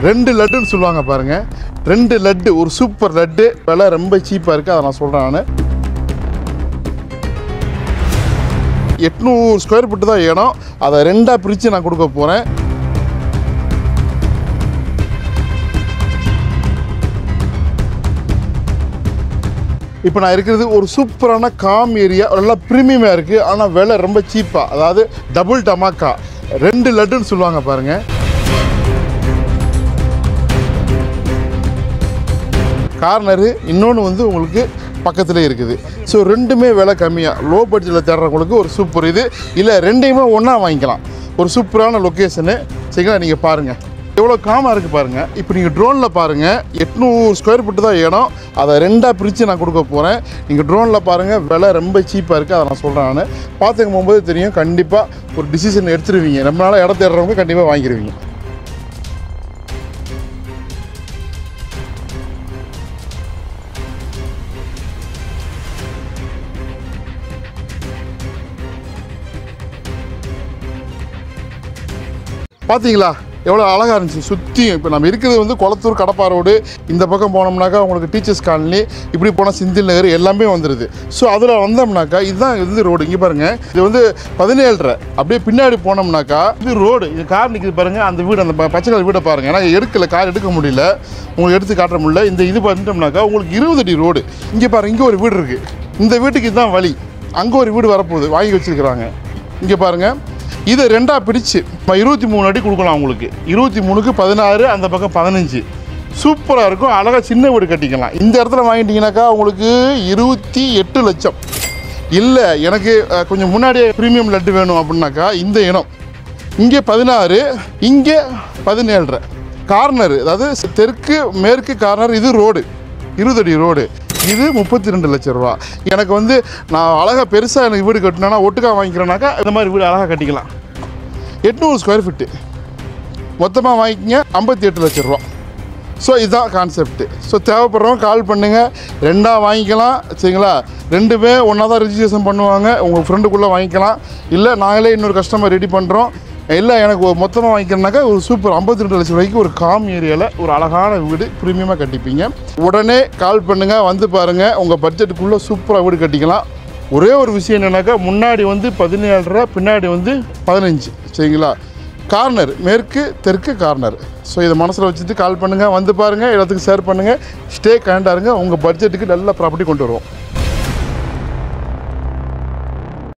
ரெண்டு லட்டுன்னு சொல்லுவாங்க பாருங்க. ரெண்டு லட்டு ஒரு சூப்பர் லட்டு விலை ரொம்ப சீப்பாக இருக்குது. அதை நான் சொல்கிறேன். நான் 800 ஸ்கொயர் ஃபீட்டு தான் இடம். அதை ரெண்டாக பிரித்து நான் கொடுக்க போகிறேன். இப்போ நான் இருக்கிறது ஒரு சூப்பரான காம் ஏரியா. நல்லா ப்ரீமியமாக இருக்குது. ஆனால் விலை ரொம்ப சீப்பாக, அதாவது டபுள் டமாக்கா ரெண்டு லட்டுன்னு சொல்லுவாங்க பாருங்கள். கார்னரு இன்னொன்று வந்து உங்களுக்கு பக்கத்தில் இருக்குது. ஸோ ரெண்டுமே விலை கம்மியாக லோ பட்ஜெட்டில் தேடுறவங்களுக்கு ஒரு சூப்பர் இது. இல்லை ரெண்டையுமே ஒன்றா வாங்கிக்கலாம். ஒரு சூப்பரான லொக்கேஷனு. சரிங்களா? நீங்கள் பாருங்கள் எவ்வளோ காமாக இருக்குது பாருங்கள். இப்போ நீங்கள் ட்ரோனில் பாருங்கள். 800 ஸ்கொயர் ஃபீட்டு தான் இடம். அதை ரெண்டாக பிரித்து நான் கொடுக்க போகிறேன். நீங்கள் ட்ரோனில் பாருங்கள். விலை ரொம்ப சீப்பாக இருக்குது. அதை நான் சொல்கிறேன். நான் பார்த்துக்க போகும்போது தெரியும். கண்டிப்பாக ஒரு டிசிஷன் எடுத்துருவீங்க. ரொம்ப நாளாக இடம் தேடுறவங்க கண்டிப்பாக வாங்கிடுவீங்க. பார்த்தீங்களா எவ்வளோ அழகாக இருந்துச்சு சுற்றியும். இப்போ நம்ம இருக்கிறது வந்து கொளத்தூர் கடப்பா ரோடு. இந்த பக்கம் போனோம்னாக்கா உங்களுக்கு டீச்சர்ஸ் காலனி, இப்படி போனால் செந்தில் நகர் எல்லாமே வந்துடுது. ஸோ அதில் வந்தோம்னாக்கா இதுதான் இது ரோடு. இங்கே பாருங்கள், இது வந்து 17.5. அப்படியே பின்னாடி போனோம்னாக்கா இது ரோடு. இது கார் நிற்கிது பாருங்கள். அந்த வீடு, அந்த பச்சை கலர் வீடை பாருங்கள். ஏன்னா எடுக்கல, கார் எடுக்க முடியல, உங்களுக்கு எடுத்து காட்ட முடியல. இந்த இது பண்ணிட்டோம்னாக்கா உங்களுக்கு 20 அடி ரோடு. இங்கே பாருங்கள், இங்கே ஒரு வீடு இருக்குது. இந்த வீட்டுக்கு இதுதான் வழி. அங்கே ஒரு வீடு வரப்போகுது, வாங்கி வச்சுருக்கிறாங்க. இங்கே பாருங்கள், இதை ரெண்டாக பிரித்து 23 அடி கொடுக்கலாம் உங்களுக்கு. 23க்கு 16, அந்த பக்கம் 15. சூப்பராக இருக்கும். அழகாக சின்ன வீடு கட்டிக்கலாம். இந்த இடத்துல வாங்கிட்டீங்கன்னாக்கா உங்களுக்கு 28 லட்சம். இல்லை எனக்கு கொஞ்சம் முன்னாடியே ப்ரீமியம் லட்டு வேணும் அப்படின்னாக்கா இந்த இடம் இங்கே 16, இங்கே 17.5. கார்னரு, அதாவது தெற்கு மேற்கு கார்னர். இது ரோடு 20 அடி ரோடு. இது 32 லட்சம் ரூபா. எனக்கு வந்து நான் அழகாக பெருசாக எனக்கு வீடு கட்டினேன்னா ஒட்டுக்காக வாங்கிக்கிறேன்னாக்கா இந்த மாதிரி வீடு அழகாக கட்டிக்கலாம். 800 ஸ்கொயர் ஃபீட்டு மொத்தமாக வாங்கிக்கிங்க. 58 லட்சம் ரூபா. ஸோ இதுதான் கான்செப்ட்டு. ஸோ தேவைப்படுறவங்க கால் பண்ணுங்கள். ரெண்டாக வாங்கிக்கலாம். சரிங்களா? ரெண்டுமே ஒன்றா தான் ரிஜிஸ்ட்ரேஷன் பண்ணுவாங்க. உங்கள் ஃப்ரெண்டுக்குள்ளே வாங்கிக்கலாம். இல்லை நாங்களே இன்னொரு கஸ்டமர் ரெடி பண்ணுறோம். இல்லை எனக்கு மொத்தமாக வாங்கிக்கிறேன்னாக்கா ஒரு சூப்பர் 52 லட்சம் ரூபாய்க்கு ஒரு காம் ஏரியாவில் ஒரு அழகான வீடு ப்ரீமியமாக கட்டிப்பீங்க. உடனே கால் பண்ணுங்கள், வந்து பாருங்கள். உங்கள் பட்ஜெட்டுக்குள்ளே சூப்பராக வீடு கட்டிக்கலாம். ஒரே ஒரு விஷயம் என்னென்னாக்கா, முன்னாடி வந்து 17.5, பின்னாடி வந்து 15. சரிங்களா? கார்னர் மேற்கு தெற்கு கார்னர். ஸோ இதை மனசில் வச்சுட்டு கால் பண்ணுங்கள், வந்து பாருங்கள். இடத்துக்கு ஷேர் பண்ணுங்கள். ஸ்டே கண்டாருங்க. உங்கள் பட்ஜெட்டுக்கு நல்ல ப்ராப்பர்ட்டி கொண்டு வருவோம்.